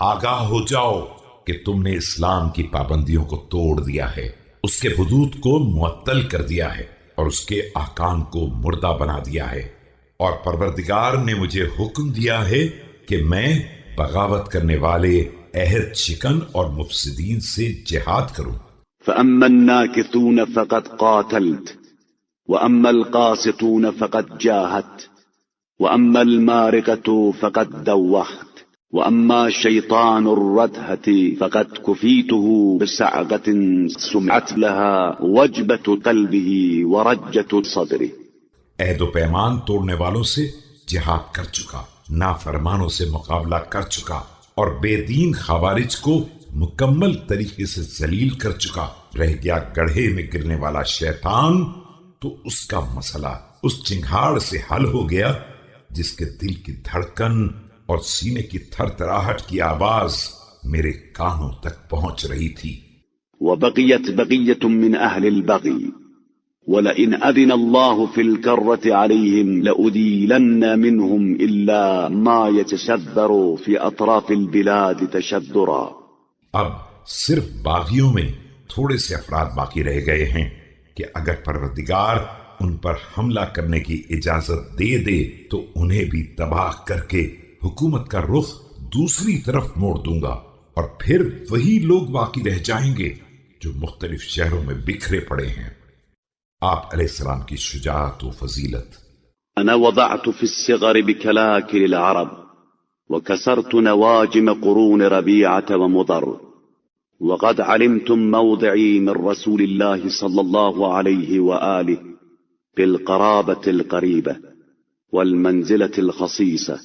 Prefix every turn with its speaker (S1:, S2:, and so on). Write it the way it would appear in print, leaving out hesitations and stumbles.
S1: آگاہ ہو جاؤ کہ تم نے اسلام کی پابندیوں کو توڑ دیا ہے، اس کے حدود کو معطل کر دیا ہے اور اس کے احکام کو مردہ بنا دیا ہے، اور پروردگار نے مجھے حکم دیا ہے کہ میں بغاوت کرنے والے، عہد شکن اور مفسدین سے جہاد کروں۔
S2: فأما الناكثون فقد قاتلت وأما القاسطون فقد جاهدت وأما المارقة فقد دوخت وأما شيطان الردهة فقد كفيته بسعقة سمعت لها وجبة قلبه ورجة صدره۔
S1: عہد و پیمان توڑنے والوں سے جہاد کر چکا، نافرمانوں سے مقابلہ کر چکا، اور بے دین خوارج کو مکمل طریقے سے ذلیل کر چکا۔ رہ گیا گڑھے میں گرنے والا شیطان، تو اس کا مسئلہ اس چنگھاڑ سے حل ہو گیا جس کے دل کی دھڑکن اور سینے کی تھر تھراہٹ کی آواز میرے کانوں تک پہنچ رہی تھی۔
S2: وبقيت بقية من أهل البغي ولئن أذن الله في الكرة عليهم لأديلن منهم إلا ما يتشذر في أطراف البلاد تشذرا۔
S1: اب صرف باغیوں میں تھوڑے سے افراد باقی رہ گئے ہیں کہ اگر پروردگار ان پر حملہ کرنے کی اجازت دے دے تو انہیں بھی تباہ کر کے حکومت کا رخ دوسری طرف موڑ دوں گا، اور پھر وہی لوگ باقی رہ جائیں گے جو مختلف شہروں میں بکھرے پڑے ہیں۔ آپ علیہ السلام کی شجاعت و فضیلت۔
S2: أنا وضعت في الصغر بكلاكل العرب وكسرت نواجم قرون ربيعة ومضر، وقد علمتم موضعي من رسول الله صلى الله عليه وآله بالقرابة القريبة والمنزلة الخصيصة